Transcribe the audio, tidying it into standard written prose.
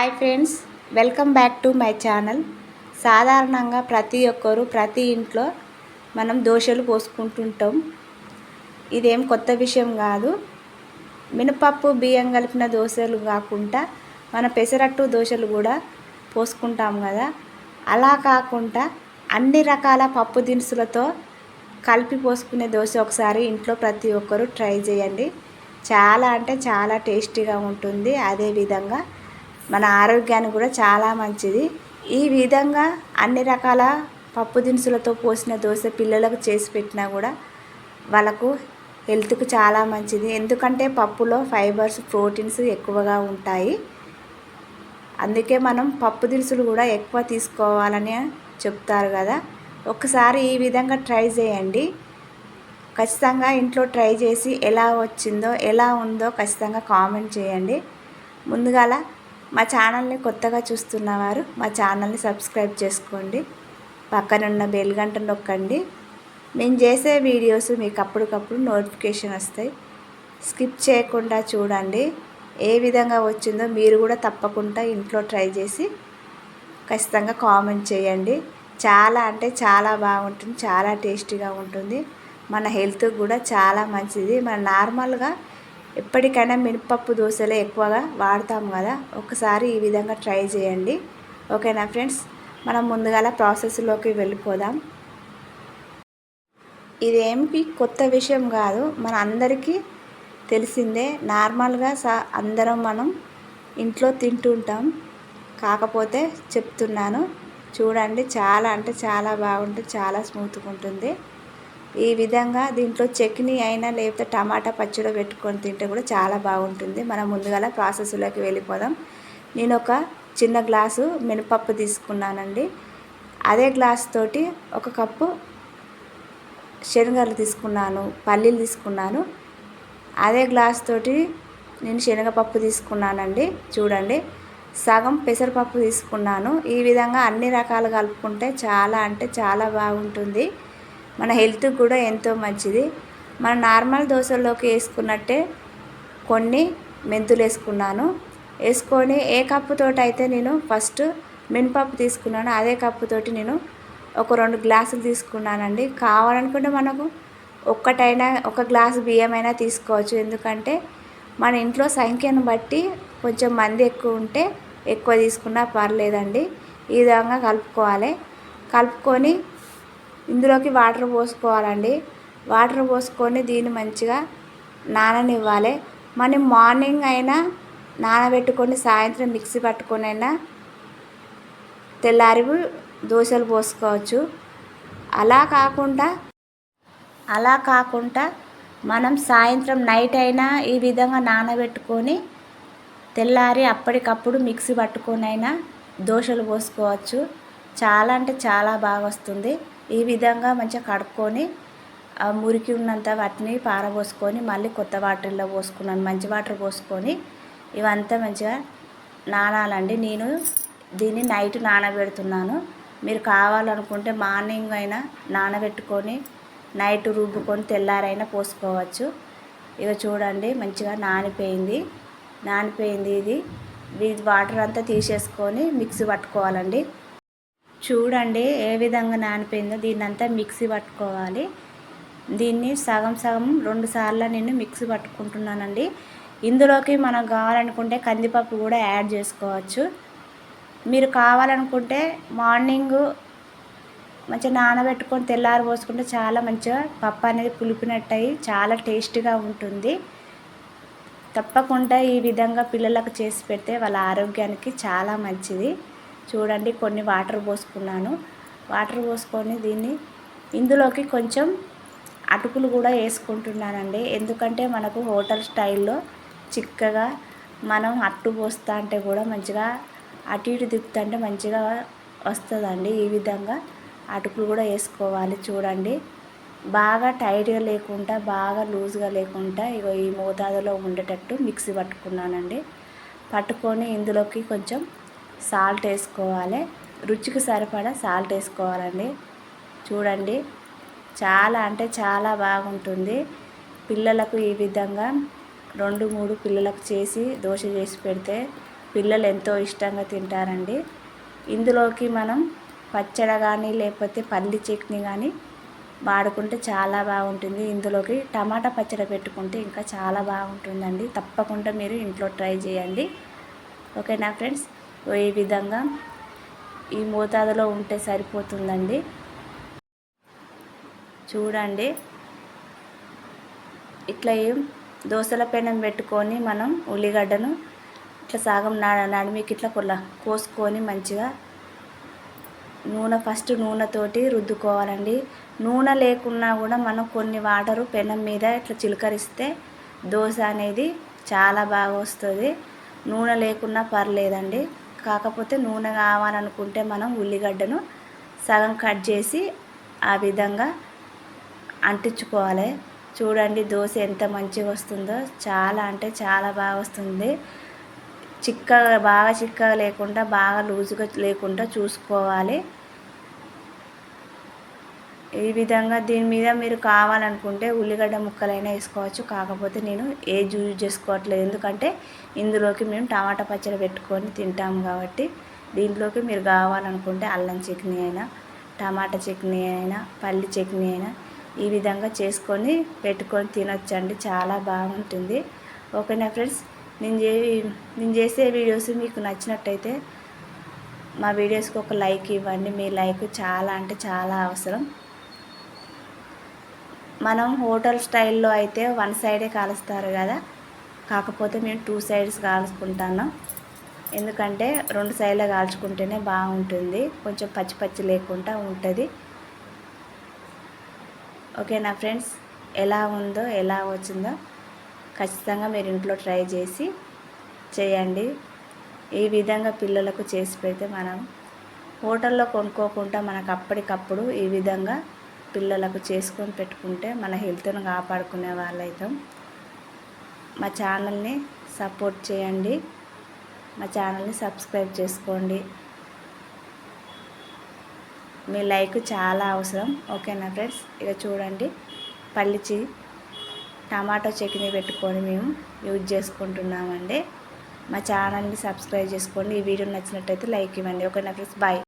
Hi friends, welcome back to my channel. సాధారణంగా ప్రతి ఒక్కరు ప్రతి ఇంట్లో మనం దోశలు పోసుకుంటుంటాం. ఇదేం కొత్త విషయం కాదు. మినపప్పు బియ్యం కలిపిన దోశలు కాకుండా మన పెసరట్టు దోశలు కూడా పోసుకుంటాం కదా. అలా కాకుండా అన్ని రకాల పప్పు దినుసులతో కలిపి పోసుకునే దోశ ఒకసారి ఇంట్లో ప్రతి ఒక్కరు ట్రై చేయండి. చాలా అంటే చాలా టేస్టీగా ఉంటుంది. అదేవిధంగా మన ఆరోగ్యానికి కూడా చాలా మంచిది. ఈ విధంగా అన్ని రకాల పప్పు దినుసులతో పోసిన దోశ పిల్లలకు చేసి పెట్టినా కూడా వాళ్ళకు హెల్త్కు చాలా మంచిది. ఎందుకంటే పప్పులో ఫైబర్స్, ప్రోటీన్స్ ఎక్కువగా ఉంటాయి. అందుకే మనం పప్పు దినుసులు కూడా ఎక్కువ తీసుకోవాలని చెప్తారు కదా. ఒకసారి ఈ విధంగా ట్రై చేయండి. ఖచ్చితంగా ఇంట్లో ట్రై చేసి ఎలా వచ్చిందో ఎలా ఉందో ఖచ్చితంగా కామెంట్ చేయండి. ముందుగాల మా ఛానల్ని కొత్తగా చూస్తున్నవారు మా ఛానల్ని సబ్స్క్రైబ్ చేసుకోండి. పక్కనున్న బెల్ గంట నొక్కండి. నేను చేసే వీడియోస్ మీకు అప్పటికప్పుడు నోటిఫికేషన్ వస్తాయి. స్కిప్ చేయకుండా చూడండి. ఏ విధంగా వచ్చిందో మీరు కూడా తప్పకుండా ఇంట్లో ట్రై చేసి ఖచ్చితంగా కామెంట్ చేయండి. చాలా అంటే చాలా బాగుంటుంది. చాలా టేస్టీగా ఉంటుంది. మన హెల్త్కి కూడా చాలా మంచిది. మన నార్మల్గా ఎప్పటికైనా మినపప్పు దోశలే ఎక్కువగా వాడతాం కదా. ఒకసారి ఈ విధంగా ట్రై చేయండి. ఓకేనా ఫ్రెండ్స్, మనం ముందుగాల ప్రాసెస్లోకి వెళ్ళిపోదాం. ఇదేమి కొత్త విషయం కాదు, మన అందరికీ తెలిసిందే. నార్మల్గా అందరం మనం ఇంట్లో తింటుంటాం. కాకపోతే చెప్తున్నాను చూడండి. చాలా అంటే చాలా బాగుంటుంది. చాలా స్మూత్గా ఉంటుంది. ఈ విధంగా దీంట్లో చట్నీ అయినా లేకపోతే టమాటా పచ్చడి పెట్టుకొని తింటే కూడా చాలా బాగుంటుంది. మనం ముందుగా ప్రాసెస్లోకి వెళ్ళిపోదాం. నేను ఒక చిన్న గ్లాసు మినపప్పు తీసుకున్నానండి. అదే గ్లాస్ తోటి ఒక కప్పు శనగలు తీసుకున్నాను, పల్లీలు తీసుకున్నాను. అదే గ్లాస్ తోటి నేను శనగపప్పు తీసుకున్నానండి. చూడండి, సగం పెసరపప్పు తీసుకున్నాను. ఈ విధంగా అన్ని రకాలు కలుపుకుంటే చాలా అంటే చాలా బాగుంటుంది. మన హెల్త్కి కూడా ఎంతో మంచిది. మన నార్మల్ దోశల్లోకి వేసుకున్నట్టే కొన్ని మెంతులు వేసుకున్నాను. వేసుకొని ఏ కప్పుతోటి అయితే నేను ఫస్ట్ మినపప్పు తీసుకున్నాను అదే కప్పుతోటి నేను ఒక 2 గ్లాసులు తీసుకున్నానండి. కావాలనుకుంటే మనకు ఒక్కటైనా ఒక గ్లాసు బియ్యమైనా తీసుకోవచ్చు. ఎందుకంటే మన ఇంట్లో సంఖ్యను బట్టి కొంచెం మంది ఎక్కువ ఉంటే ఎక్కువ తీసుకున్నా పర్లేదండి. ఈ విధంగా కలుపుకోవాలి. కలుపుకొని ఇందులోకి వాటర్ పోసుకోవాలండి. వాటర్ పోసుకొని దీన్ని మంచిగా నాననివ్వాలి. మనం మార్నింగ్ అయినా నానబెట్టుకొని సాయంత్రం మిక్సీ పట్టుకొని అయినా తెల్లారి దోశలు పోసుకోవచ్చు. అలా కాకుండా మనం సాయంత్రం నైట్ అయినా ఈ విధంగా నానబెట్టుకొని తెల్లారి అప్పటికప్పుడు మిక్సీ పట్టుకొని అయినా దోశలు పోసుకోవచ్చు. చాలా అంటే చాలా బాగా వస్తుంది. ఈ విధంగా మంచిగా కడుక్కొని మురికి ఉన్నంత వాటిని పారబోసుకొని మళ్ళీ కొత్త వాటర్లో పోసుకున్నాను. మంచి వాటర్ పోసుకొని ఇవంతా మంచిగా నానాలండి. నేను దీన్ని నైట్ నానబెడుతున్నాను. మీరు కావాలనుకుంటే మార్నింగ్ అయినా నానబెట్టుకొని నైట్ రుబ్బుకొని తెల్లారైనా పోసుకోవచ్చు. ఇక చూడండి, మంచిగా నానిపోయింది. ఇది వాటర్ అంతా తీసేసుకొని మిక్సీ పట్టుకోవాలండి. చూడండి ఏ విధంగా నానిపోయిందో. దీన్నంతా మిక్సీ పట్టుకోవాలి. దీన్ని సగం 2 సార్లు నేను మిక్సీ పట్టుకుంటున్నానండి. ఇందులోకి మనం కావాలనుకుంటే కందిపప్పు కూడా యాడ్ చేసుకోవచ్చు. మీరు కావాలనుకుంటే మార్నింగ్ మంచిగా నానబెట్టుకొని తెల్లారి పోసుకుంటే చాలా మంచిగా పప్పు అనేది పులిపినట్టు అయ్యి చాలా టేస్టీగా ఉంటుంది. తప్పకుండా ఈ విధంగా పిల్లలకు చేసి పెడితే వాళ్ళ ఆరోగ్యానికి చాలా మంచిది. చూడండి, కొన్ని వాటర్ పోసుకున్నాను. వాటర్ పోసుకొని ఇందులోకి కొంచెం అటుకులు కూడా వేసుకుంటున్నానండి. ఎందుకంటే మనకు హోటల్ స్టైల్లో చిక్కగా మనం అట్టు పోస్తా అంటే కూడా మంచిగా అటు ఇటు తిప్పుతుంటే మంచిగా వస్తుందండి. ఈ విధంగా అటుకులు కూడా వేసుకోవాలి. చూడండి, బాగా టైట్గా లేకుండా బాగా లూజ్గా లేకుండా ఇగో ఈ మోతాదులో ఉండేటట్టు మిక్సీ పట్టుకున్నానండి. పట్టుకొని ఇందులోకి కొంచెం సాల్ట్ వేసుకోవాలి. రుచికి సరిపడా సాల్ట్ వేసుకోవాలండి. చూడండి, చాలా అంటే చాలా బాగుంటుంది. పిల్లలకు ఈ విధంగా 2-3 పిల్లలకు దోశ చేసి పెడితే పిల్లలు ఎంతో ఇష్టంగా తింటారండి. ఇందులోకి మనం పచ్చడి కానీ లేకపోతే పల్లి చట్నీ కానీ వాడుకుంటే చాలా బాగుంటుంది. ఇందులోకి టమాటా పచ్చడి పెట్టుకుంటే ఇంకా చాలా బాగుంటుందండి. తప్పకుండా మీరు ఇంట్లో ట్రై చేయండి. ఓకేనా ఫ్రెండ్స్? ఈ విధంగా ఈ మోతాదులో ఉంటే సరిపోతుందండి. చూడండి, ఇట్లా దోసల పెనం పెట్టుకొని మనం ఉల్లిగడ్డను ఇట్లా సగం నడిమికి ఇట్లా కోసుకొని మంచిగా ఫస్ట్ నూనెతోటి రుద్దుకోవాలండి. నూనె లేకున్నా కూడా మనం కొన్ని వాటరు పెనం మీద ఇట్లా చిలకరిస్తే దోశ అనేది చాలా బాగా వస్తుంది. నూనె లేకున్నా పర్లేదండి. కాకపోతే నూనె కావాలనుకుంటే మనం ఉల్లిగడ్డను సగం కట్ చేసి ఆ విధంగా అంటించుకోవాలి. చూడండి దోశ ఎంత మంచిగా వస్తుందో, చాలా అంటే చాలా బాగా వస్తుంది. బాగా చిక్కగా లేకుండా బాగా లూజుగా లేకుండా చూసుకోవాలి. ఈ విధంగా దీని మీద మీరు కావాలనుకుంటే ఉల్లిగడ్డ ముక్కలైనా వేసుకోవచ్చు. కాకపోతే నేను యూజ్ చేసుకోవట్లేదు, ఎందుకంటే ఇందులోకి మేము టమాటా పచ్చడి పెట్టుకొని తింటాము కాబట్టి. దీంట్లోకి మీరు కావాలనుకుంటే అల్లం చట్నీ అయినా, టమాటా చట్నీ అయినా, పల్లి చట్నీ అయినా ఈ విధంగా చేసుకొని పెట్టుకొని తినొచ్చండి. చాలా బాగుంటుంది. ఓకేనా ఫ్రెండ్స్? నేను చేసే వీడియోస్ మీకు నచ్చినట్టయితే మా వీడియోస్కి ఒక లైక్ ఇవ్వండి. మీ లైక్ చాలా అంటే చాలా అవసరం. మనం హోటల్ స్టైల్లో అయితే వన్ సైడే కాలుస్తారు కదా, కాకపోతే మేము 2 సైడ్స్ కాల్చుకుంటాను. ఎందుకంటే 2 సైడ్లు కాల్చుకుంటేనే బాగుంటుంది, కొంచెం పచ్చి పచ్చి లేకుండా ఉంటుంది. ఓకేనా ఫ్రెండ్స్? ఎలా ఉందో ఎలా వచ్చిందో ఖచ్చితంగా మీరు ఇంట్లో ట్రై చేసి చేయండి. ఈ విధంగా పిల్లలకు చేసి పెడితే మనం హోటల్లో కొనుక్కోకుండా మనకు అప్పటికప్పుడు ఈ విధంగా పిల్లలకు చేసుకొని పెట్టుకుంటే మన హెల్త్ను కాపాడుకునే వాళ్ళైతాం. మా ఛానల్ని సపోర్ట్ చేయండి. మా ఛానల్ని సబ్స్క్రైబ్ చేసుకోండి. మీ లైక్ చాలా అవసరం. ఓకేనా ఫ్రెండ్స్? ఇక చూడండి, టమాటో చట్నీ పెట్టుకొని మేము యూజ్ చేసుకుంటున్నామండి. మా ఛానల్ని సబ్స్క్రైబ్ చేసుకోండి. ఈ వీడియో నచ్చినట్టయితే లైక్ ఇవ్వండి. ఓకేనా ఫ్రెండ్స్? బాయ్.